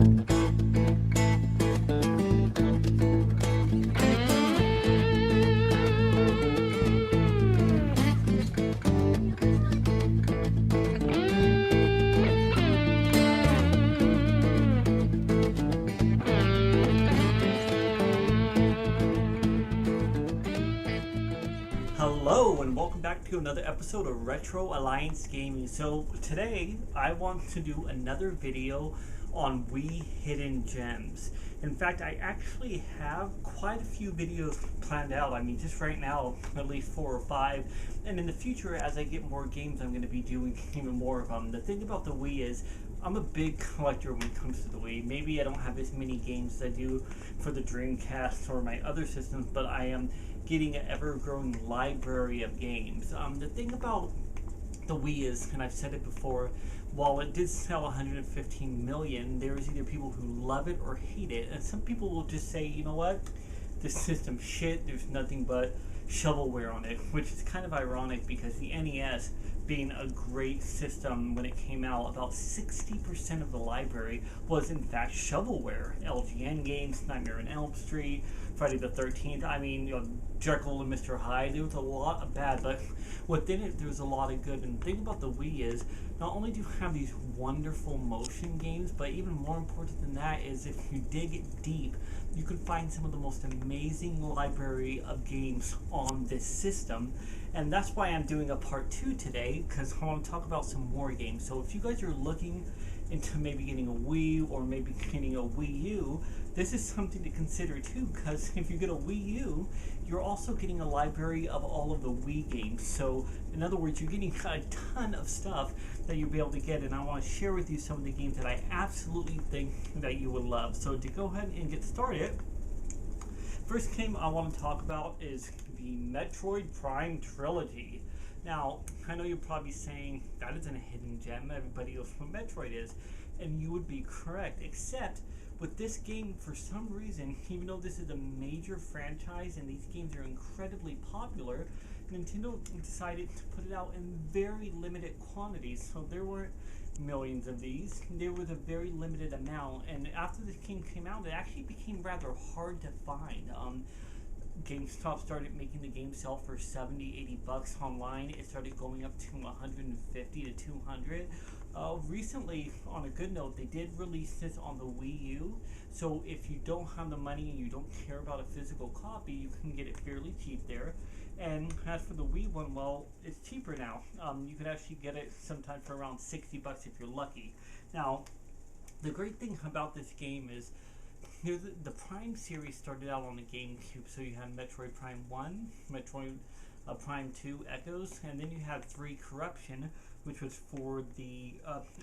Hello and welcome back to another episode of Retro Alliance Gaming. So today I want to do another video on Wii Hidden Gems. In fact, I actually have quite a few videos planned out. I mean, just right now, at least 4 or 5. And in the future, as I get more games, I'm going to be doing even more of them. The thing about the Wii is, I'm a big collector when it comes to the Wii. Maybe I don't have as many games as I do for the Dreamcast or my other systems, but I am getting an ever-growing library of games. The thing about the Wii is, and I've said it before, while it did sell 115 million, there's either people who love it or hate it, and some people will just say, you know what, this system's shit, there's nothing but shovelware on it, which is kind of ironic because the NES, being a great system when it came out, about 60% of the library was in fact shovelware. LGN games, Nightmare on Elm Street, Friday the 13th, I mean, you know, Jekyll and Mr. Hyde. There was a lot of bad, but within it there was a lot of good. And the thing about the Wii is, not only do you have these wonderful motion games, but even more important than that is if you dig it deep, you can find some of the most amazing library of games on this system. And that's why I'm doing a part 2 today, because I want to talk about some more games. So if you guys are looking into maybe getting a Wii or maybe getting a Wii U, this is something to consider too, because if you get a Wii U, you're also getting a library of all of the Wii games. So in other words, you're getting a ton of stuff that you'll be able to get, and I want to share with you some of the games that I absolutely think that you would love. So to go ahead and get started, first game I want to talk about is the Metroid Prime Trilogy. Now, I know you're probably saying, that isn't a hidden gem, everybody knows what Metroid is, and you would be correct, except with this game, for some reason, even though this is a major franchise and these games are incredibly popular, Nintendo decided to put it out in very limited quantities. So there weren't millions of these, there was a very limited amount, and after this game came out, it actually became rather hard to find. GameStop started making the game sell for 70, 80 bucks online. It started going up to 150 to 200. Recently, on a good note, they did release this on the Wii U. So if you don't have the money and you don't care about a physical copy, you can get it fairly cheap there. And as for the Wii one, well, it's cheaper now. You can actually get it sometime for around 60 bucks if you're lucky. Now, the great thing about this game is, the Prime series started out on the GameCube, so you had Metroid Prime 1, Metroid Prime 2 Echoes, and then you had 3 Corruption, which was for the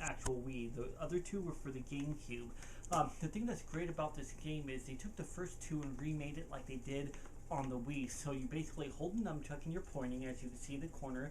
actual Wii. The other 2 were for the GameCube. The thing that's great about this game is they took the first 2 and remade it like they did on the Wii. So you basically hold the nunchuck and you're pointing, as you can see in the corner,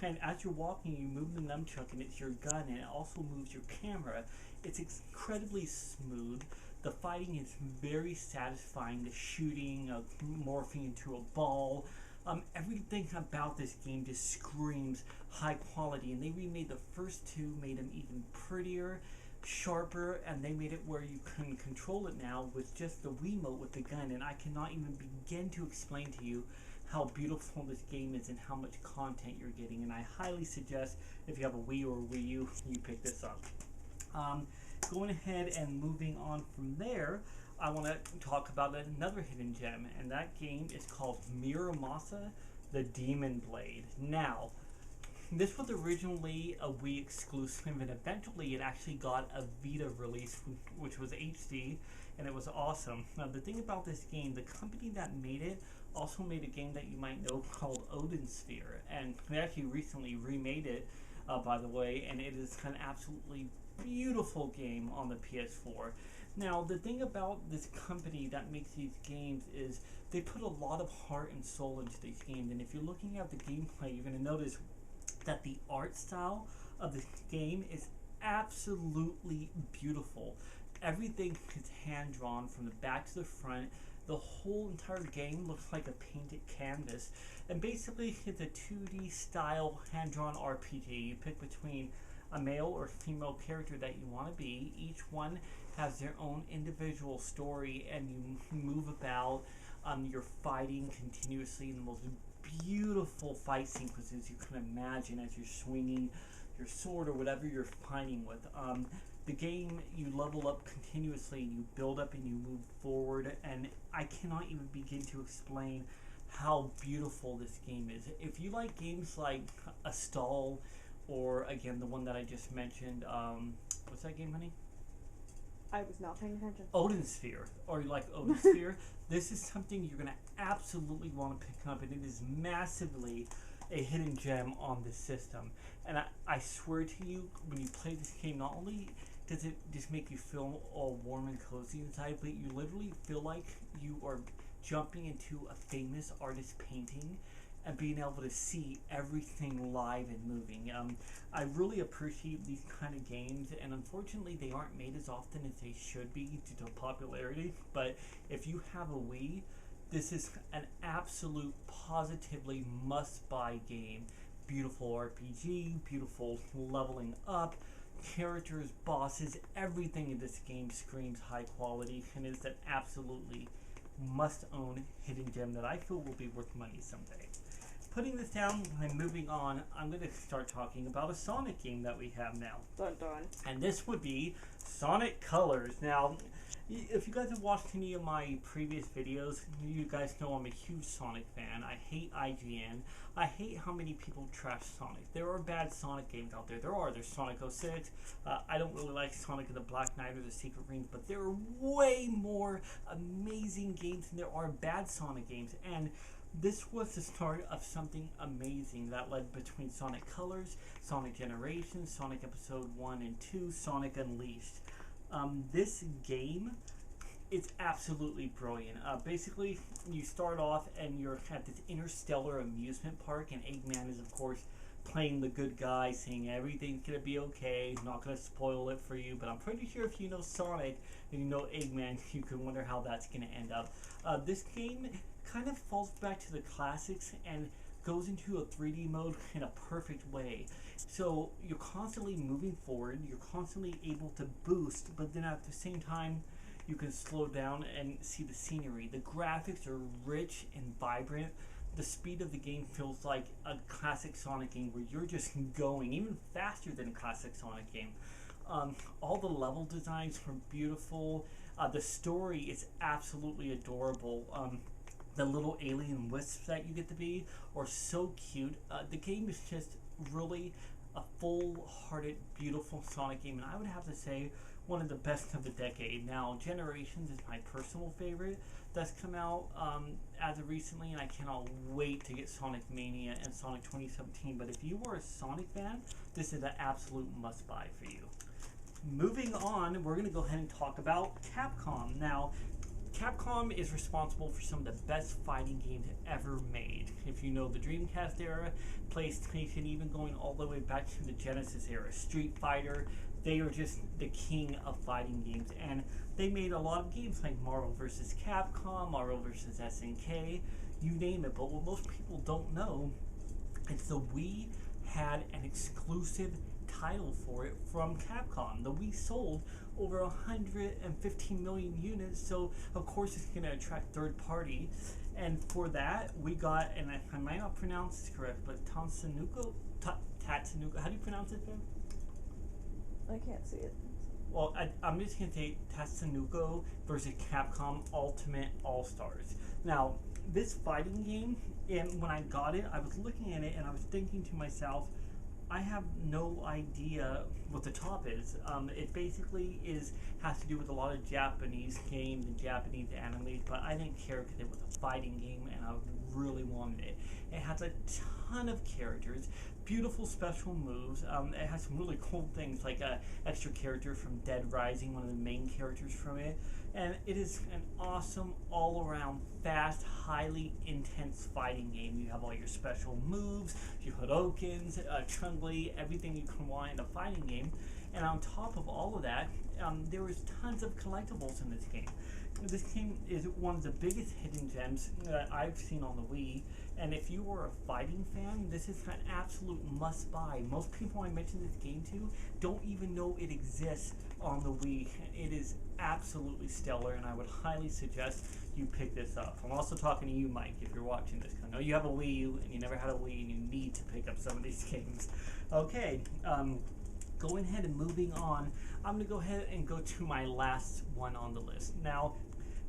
and as you're walking, you move the nunchuck and it's your gun, and it also moves your camera. It's incredibly smooth. The fighting is very satisfying. The shooting, morphing into a ball, everything about this game just screams high quality. And they remade the first 2, made them even prettier, sharper, and they made it where you can control it now with just the Wiimote with the gun. And I cannot even begin to explain to you how beautiful this game is and how much content you're getting. And I highly suggest, if you have a Wii or a Wii U, you pick this up. Going ahead and moving on from there, I want to talk about another hidden gem, and that game is called Muramasa the Demon Blade. Now, this was originally a Wii exclusive, and eventually it actually got a Vita release, which was HD, and it was awesome. Now, the thing about this game, the company that made it also made a game that you might know called Odin Sphere, and they actually recently remade it, by the way, and it is an absolutely beautiful game on the PS4. Now, the thing about this company that makes these games is they put a lot of heart and soul into these games, and if you're looking at the gameplay, you're going to notice that the art style of this game is absolutely beautiful. Everything is hand-drawn from the back to the front. The whole entire game looks like a painted canvas, and basically it's a 2D style hand-drawn RPG. You pick between a male or female character that you want to be. Each one has their own individual story, and you move about. You're fighting continuously in the most beautiful fight sequences you can imagine as you're swinging your sword or whatever you're fighting with. The game, you level up continuously and you build up and you move forward, and I cannot even begin to explain how beautiful this game is. If you like games like AllStars, or again the one that I just mentioned, what's that game, honey? I was not paying attention. Odin Sphere, or you like Odin Sphere, this is something you're going to absolutely want to pick up, and it is massively a hidden gem on this system. And I swear to you, when you play this game, not only does it just make you feel all warm and cozy inside, but you literally feel like you are jumping into a famous artist's painting and being able to see everything live and moving. I really appreciate these kind of games, and unfortunately they aren't made as often as they should be due to popularity, but if you have a Wii, this is an absolute positively must-buy game. Beautiful RPG, beautiful leveling up, characters, bosses, everything in this game screams high quality, and is an absolutely must-own hidden gem that I feel will be worth money someday. Putting this down and moving on, I'm going to start talking about a Sonic game that we have now. Dun dun. And this would be Sonic Colors. Now, if you guys have watched any of my previous videos, you guys know I'm a huge Sonic fan. I hate IGN. I hate how many people trash Sonic. There are bad Sonic games out there. There's Sonic 06. I don't really like Sonic and the Black Knight or the Secret Rings, but there are way more amazing games than there are bad Sonic games. And this was the start of something amazing that led between Sonic Colors, Sonic Generations, Sonic Episode 1 and 2, Sonic Unleashed. This game is absolutely brilliant. Basically, you start off and you're at this interstellar amusement park, and Eggman is, of course, playing the good guy, saying everything's going to be okay, not going to spoil it for you, but I'm pretty sure if you know Sonic and you know Eggman, you can wonder how that's going to end up. This game kind of falls back to the classics and goes into a 3D mode in a perfect way. So you're constantly moving forward, you're constantly able to boost, but then at the same time you can slow down and see the scenery. The graphics are rich and vibrant. The speed of the game feels like a classic Sonic game where you're just going even faster than a classic Sonic game. All the level designs are beautiful. The story is absolutely adorable. The little alien wisps that you get to be are so cute. The game is just really a full-hearted, beautiful Sonic game, and I would have to say one of the best of the decade. Now, Generations is my personal favorite that's come out as of recently, and I cannot wait to get Sonic Mania and Sonic 2017. But if you are a Sonic fan, this is an absolute must-buy for you. Moving on, we're going to go ahead and talk about Capcom. Now, Capcom is responsible for some of the best fighting games ever made. If you know the Dreamcast era, PlayStation, even going all the way back to the Genesis era, Street Fighter, they are just the king of fighting games. And they made a lot of games like Marvel vs. Capcom, Marvel vs. SNK, you name it. But what most people don't know is the Wii had an exclusive title for it from Capcom. The Wii sold over 115 million units, so of course it's going to attract third party. And for that, we got, and I might not pronounce this correct, but Tatsunoko, how do you pronounce it, Ben? I can't see it. Well, I'm just going to say Tatsunoko versus Capcom Ultimate All-Stars. Now, this fighting game, and when I got it, I was looking at it and I was thinking to myself, I have no idea what the top is. It basically has to do with a lot of Japanese games and Japanese animes, but I didn't care because it was a fighting game and I really wanted it. It has a ton of characters, beautiful special moves. It has some really cool things like an extra character from Dead Rising, one of the main characters from it. And it is an awesome, all-around, fast, highly intense fighting game. You have all your special moves, your Hadokens, Chun-Li, everything you can want in a fighting game. And on top of all of that, there is tons of collectibles in this game. This game is one of the biggest hidden gems that I've seen on the Wii, and if you are a fighting fan, this is an absolute must-buy. Most people I mention this game to don't even know it exists on the Wii. It is absolutely stellar, and I would highly suggest you pick this up. I'm also talking to you, Mike, if you're watching this. I know you have a Wii U, and you never had a Wii, and you need to pick up some of these games. Okay, going ahead and moving on, I'm going to go ahead and go to my last one on the list. Now,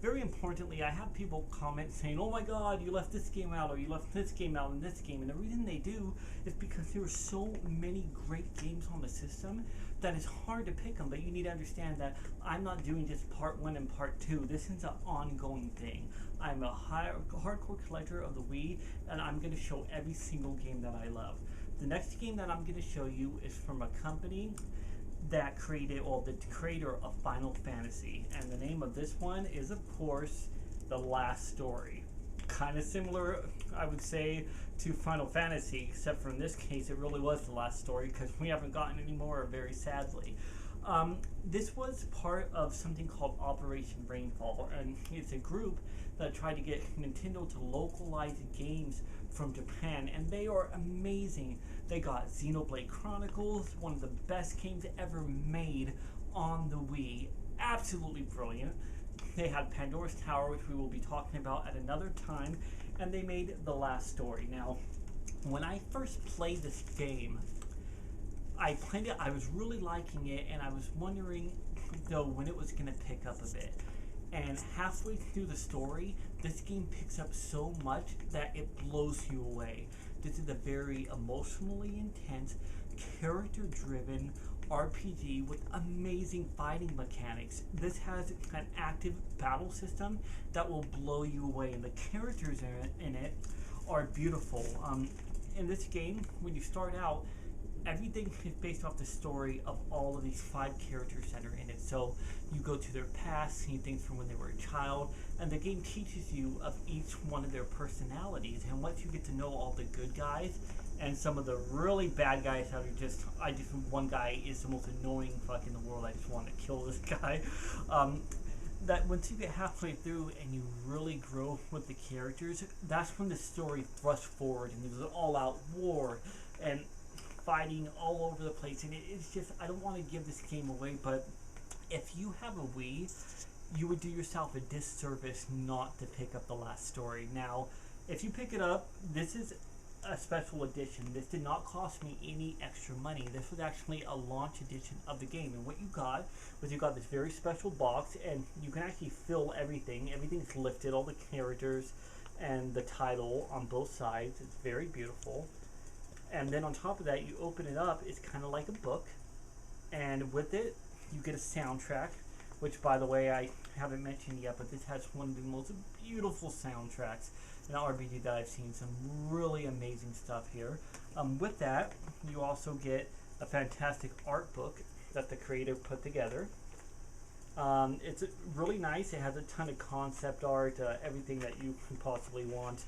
very importantly, I have people comment saying, oh my god, you left this game out, or you left this game out, and this game. And the reason they do is because there are so many great games on the system that it's hard to pick them. But you need to understand that I'm not doing just part 1 and part 2. This is an ongoing thing. I'm a hardcore collector of the Wii, and I'm going to show every single game that I love. The next game that I'm going to show you is from a company that created, or the creator of Final Fantasy, and the name of this one is, of course, The Last Story. Kind of similar, I would say, to Final Fantasy, except for in this case it really was The Last Story, because we haven't gotten any more, very sadly. This was part of something called Operation Rainfall, and it's a group that tried to get Nintendo to localize games from Japan, and they are amazing. They got Xenoblade Chronicles, one of the best games ever made on the Wii. Absolutely brilliant. They had Pandora's Tower, which we will be talking about at another time, and they made The Last Story. Now, when I first played this game, I played it, I was really liking it, and I was wondering, though, when it was going to pick up a bit. And halfway through the story, this game picks up so much that it blows you away. This is a very emotionally intense, character-driven RPG with amazing fighting mechanics. This has an active battle system that will blow you away, and the characters in it are beautiful. In this game, when you start out, everything is based off the story of all of these 5 characters that are in it. So you go to their past, see things from when they were a child, and the game teaches you of each one of their personalities. And once you get to know all the good guys and some of the really bad guys that are just, one guy is the most annoying fuck in the world. I just want to kill this guy. That once you get halfway through and you really grow with the characters, that's when the story thrusts forward, and there's an all-out war and fighting all over the place. And it's just, I don't want to give this game away, but if you have a Wii, you would do yourself a disservice not to pick up The Last Story. Now, if you pick it up, this is a special edition. This did not cost me any extra money. This was actually a launch edition of the game, and what you got was you got this very special box, and you can actually fill everything. Everything's lifted, all the characters and the title on both sides. It's very beautiful. And then on top of that, you open it up, it's kind of like a book, and with it you get a soundtrack, which, by the way, I haven't mentioned yet, but this has one of the most beautiful soundtracks in RPG that I've seen. Some really amazing stuff here. With that, you also get a fantastic art book that the creator put together. It's really nice. It has a ton of concept art, everything that you can possibly want.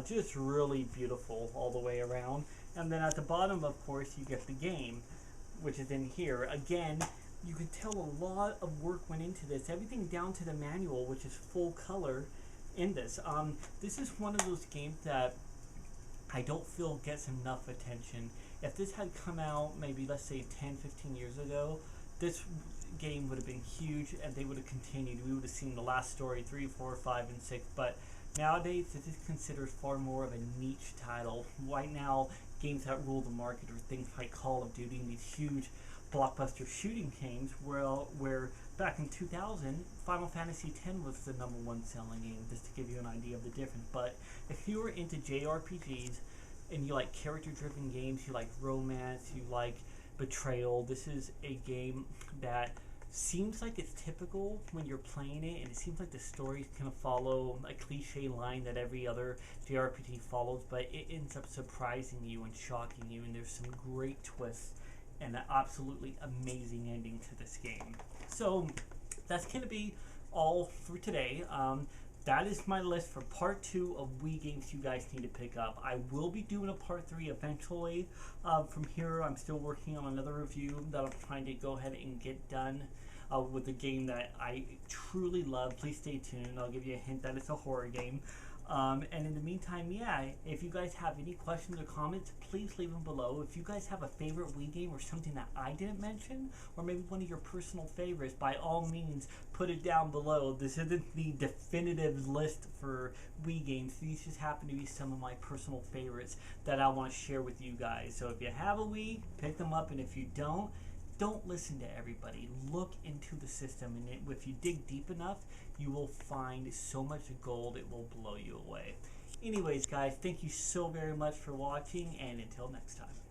Just really beautiful all the way around. And then at the bottom, of course, you get the game, which is in here. Again, you can tell a lot of work went into this. Everything down to the manual, which is full color in this. This is one of those games that I don't feel gets enough attention. If this had come out maybe, let's say, 10, 15 years ago, this game would have been huge, and they would have continued. We would have seen The Last Story 3, 4, 5, and 6, but nowadays this is considered far more of a niche title. Right now, games that rule the market are things like Call of Duty and these huge blockbuster shooting games, where back in 2000, Final Fantasy X was the #1 selling game, just to give you an idea of the difference. But if you were into JRPGs and you like character-driven games, you like romance, you like betrayal, this is a game that seems like it's typical when you're playing it, and it seems like the story's gonna follow a cliche line that every other JRPG follows, but it ends up surprising you and shocking you, and there's some great twists and an absolutely amazing ending to this game. So that's gonna be all for today. That is my list for part 2 of Wii games you guys need to pick up. I will be doing a part 3 eventually. From here, I'm still working on another review that I'm trying to go ahead and get done with a game that I truly love. Please stay tuned. I'll give you a hint that it's a horror game. And in the meantime, yeah, if you guys have any questions or comments, please leave them below. If you guys have a favorite Wii game or something that I didn't mention, or maybe one of your personal favorites, by all means, put it down below. This isn't the definitive list for Wii games. These just happen to be some of my personal favorites that I want to share with you guys. So if you have a Wii, pick them up, and if you don't listen to everybody. Look into the system, and if you dig deep enough, you will find so much gold it will blow you away. Anyways, guys, thank you so very much for watching, and until next time.